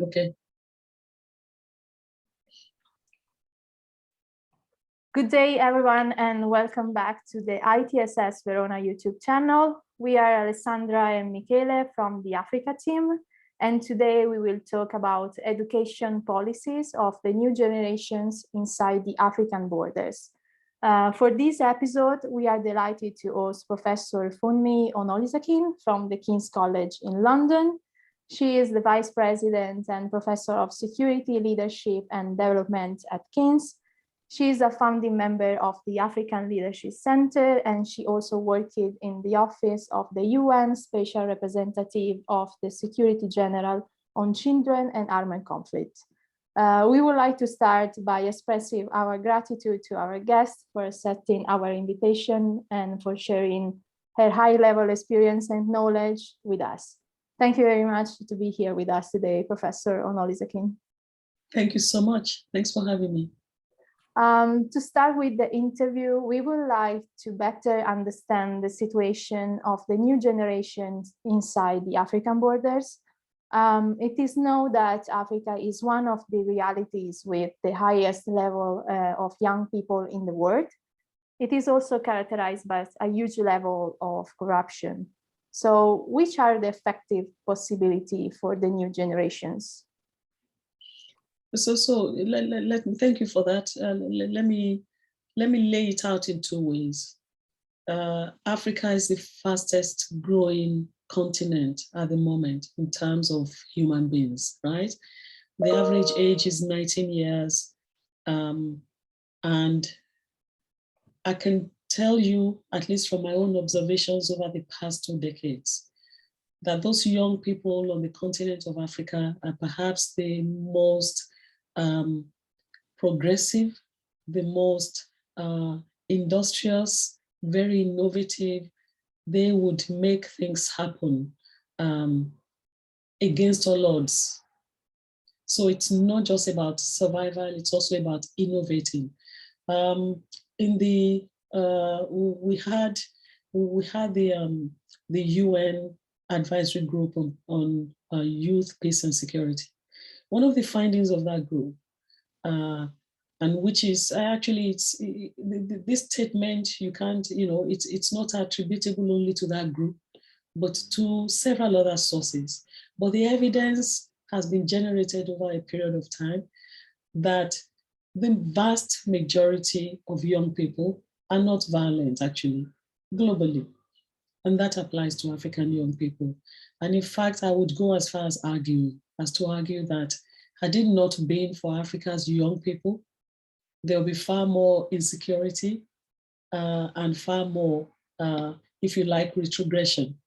Okay. Good day, everyone, and welcome back to the ITSS Verona YouTube channel. We are Alessandra and Michele from the Africa team, and today we will talk about education policies of the new generations inside the African borders. For this episode, we are delighted to host Professor Funmi Onolisakin from the King's College in London. She is the Vice President and Professor of Security, Leadership and Development at King's. She is a founding member of the African Leadership Center, and she also worked in the office of the UN Special Representative of the Security General on Children and Armed Conflict. We would like to start by expressing our gratitude to our guest for accepting our invitation and for sharing her high-level experience and knowledge with us. Thank you very much to be here with us today, Professor Onolisakin. Thank you so much. Thanks for having me. To start with the interview, we would like to better understand the situation of the new generations inside the African borders. It is known that Africa is one of the realities with the highest level of young people in the world. It is also characterized by a huge level of corruption. So which are the effective possibilities for the new generations? Let me thank you for that. Let me lay it out in two ways. Africa is the fastest growing continent at the moment in terms of human beings, right? The average age is 19 years. And I can tell you, at least from my own observations over the past 2 decades, that those young people on the continent of Africa are perhaps the most progressive, the most industrious, very innovative. They would make things happen against all odds. So it's not just about survival, it's also about innovating. We had the UN advisory group on youth, peace and security. One of the findings of that group, and which is actually, this statement, you can't, it's not attributable only to that group, but to several other sources. But the evidence has been generated over a period of time that the vast majority of young people are not violent, actually, globally. And that applies to African young people. And in fact, I would go as far as to argue that had it not been for Africa's young people, there'll be far more insecurity and far more, if you like, retrogression.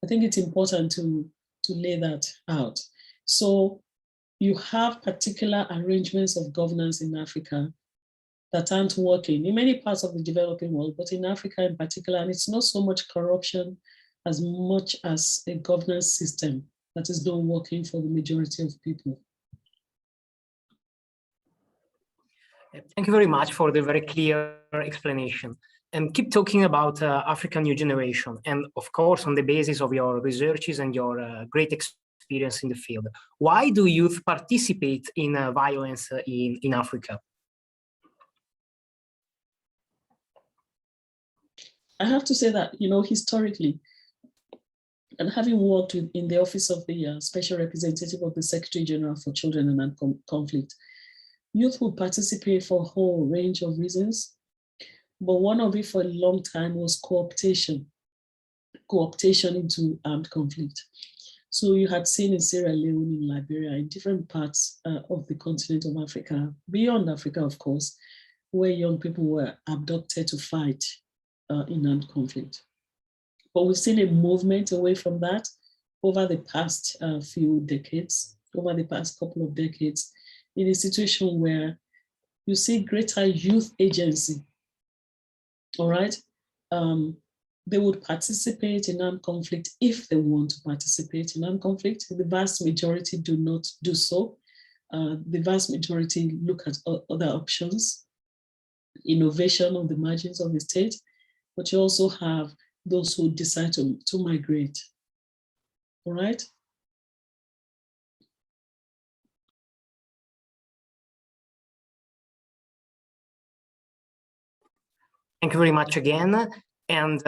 I think it's important to lay that out. So you have particular arrangements of governance in Africa that aren't working in many parts of the developing world, but in Africa in particular, and it's not so much corruption as much as a governance system that is not working for the majority of people. Thank you very much for the very clear explanation. And keep talking about African new generation. And of course, on the basis of your researches and your great experience in the field, why do youth participate in violence in Africa? I have to say that, historically, and having worked in the office of the Special Representative of the Secretary General for Children and Armed Conflict, youth would participate for a whole range of reasons, but one of it for a long time was co-optation into armed conflict. So you had seen in Sierra Leone, in Liberia, in different parts of the continent of Africa, beyond Africa, of course, where young people were abducted to fight in armed conflict. But we've seen a movement away from that over the past few decades, over the past couple of decades, in a situation where you see greater youth agency, all right? They would participate in armed conflict if they want to participate in armed conflict. The vast majority do not do so. The vast majority look at other options, innovation on the margins of the state, but you also have those who decide to migrate, all right? Thank you very much again. And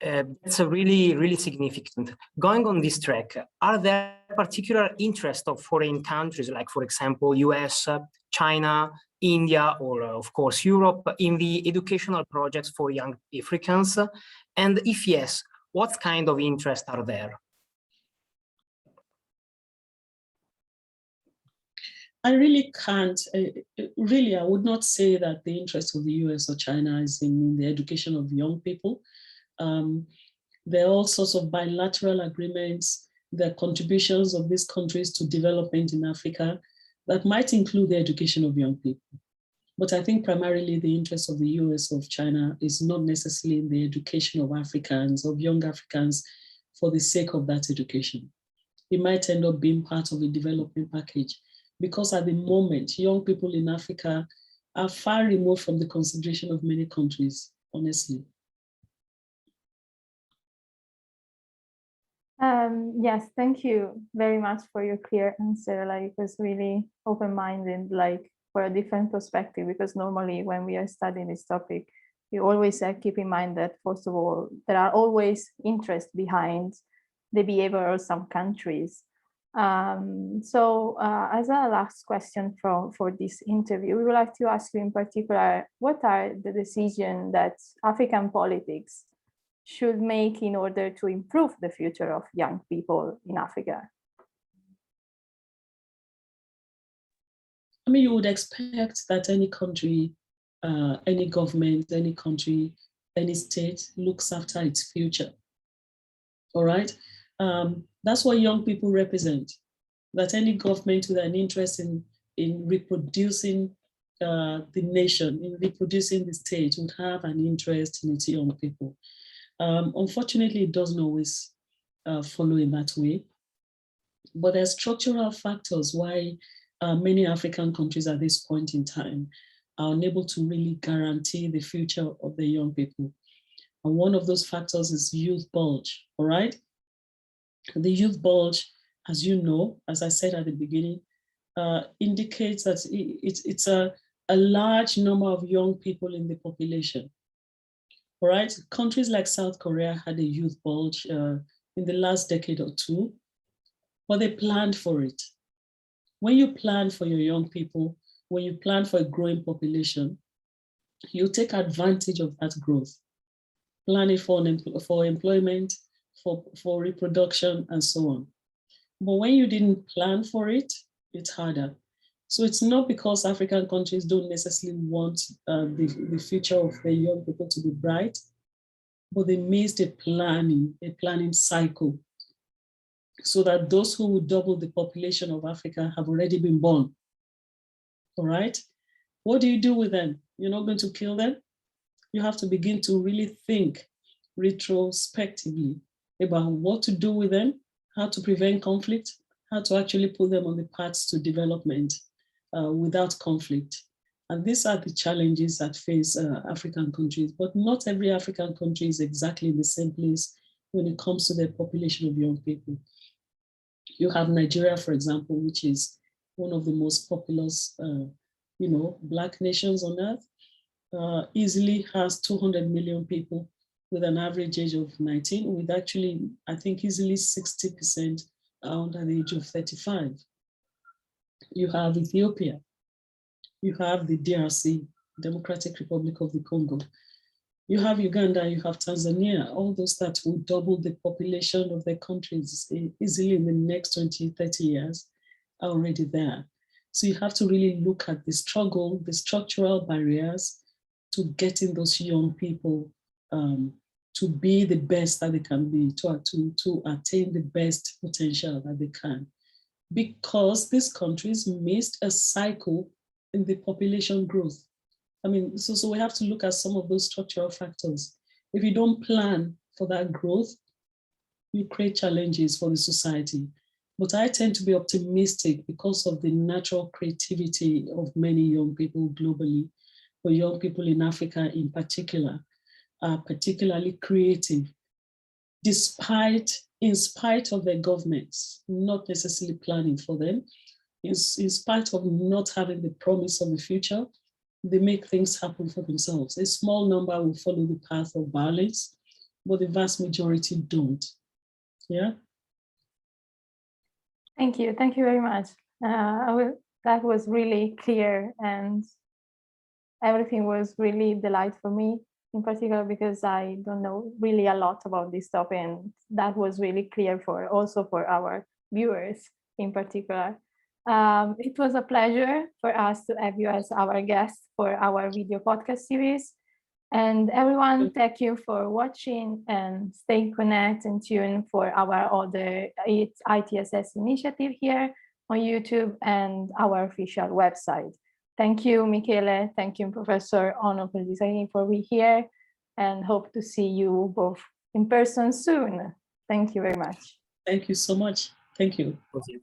it's a really significant. Going on this track, are there particular interests of foreign countries, like for example, US, China, India, or of course Europe, in the educational projects for young Africans? And if yes, what kind of interests are there? I really can't, really, I would not say that the interest of the US or China is in the education of young people. There are all sorts of bilateral agreements, the contributions of these countries to development in Africa that might include the education of young people. But I think primarily the interest of the US or of China is not necessarily in the education of Africans, of young Africans, for the sake of that education. It might end up being part of a development package, because at the moment, young people in Africa are far removed from the consideration of many countries, honestly. Yes, thank you very much for your clear answer. Like, it was really open-minded, like for a different perspective, because normally when we are studying this topic, we always keep in mind that, first of all, there are always interests behind the behavior of some countries. So as a last question for this interview, we would like to ask you in particular, what are the decisions that African politics should make in order to improve the future of young people in Africa? I mean, you would expect that any country, any government, any country, any state looks after its future. All right. That's what young people represent, that any government with an interest in reproducing the nation, in reproducing the state, would have an interest in its young people. Unfortunately, it doesn't always follow in that way. But there are structural factors why many African countries at this point in time are unable to really guarantee the future of the young people. And one of those factors is youth bulge, all right? The youth bulge, as you know, as I said at the beginning, indicates that it's a large number of young people in the population. All right, countries like South Korea had a youth bulge in the last decade or two, but they planned for it. When you plan for your young people, when you plan for a growing population, you take advantage of that growth. Plan it for employment, for reproduction, and so on. But when you didn't plan for it, it's harder. So it's not because African countries don't necessarily want the future of their young people to be bright, but they missed a planning cycle, so that those who would double the population of Africa have already been born. All right? What do you do with them? You're not going to kill them. You have to begin to really think retrospectively about what to do with them, how to prevent conflict, how to actually put them on the paths to development without conflict. And these are the challenges that face African countries, but not every African country is exactly in the same place when it comes to their population of young people. You have Nigeria, for example, which is one of the most populous, Black nations on earth, easily has 200 million people with an average age of 19, with actually, I think, easily 60% under the age of 35. You have Ethiopia. You have the DRC, Democratic Republic of the Congo. You have Uganda, you have Tanzania, all those that will double the population of their countries easily in the next 20, 30 years are already there. So you have to really look at the struggle, the structural barriers to getting those young people to be the best that they can be, to attain the best potential that they can. Because these countries missed a cycle in the population growth. I mean, so we have to look at some of those structural factors. If you don't plan for that growth, you create challenges for the society. But I tend to be optimistic because of the natural creativity of many young people globally, but young people in Africa in particular are particularly creative, in spite of their governments not necessarily planning for them, in spite of not having the promise of the future, they make things happen for themselves. A small number will follow the path of violence, but the vast majority don't. Yeah. Thank you. Thank you very much. That was really clear, and everything was really delightful for me in particular, because I don't know really a lot about this topic, and that was really clear for also for our viewers in particular. It was a pleasure for us to have you as our guest for our video podcast series. And everyone, thank you for watching, and stay connected and tuned for our other ITSS initiative here on YouTube and our official website. Thank you, Michele. Thank you, Professor Onolisakin, for being here, and hope to see you both in person soon. Thank you very much. Thank you so much. Thank you. Thank you.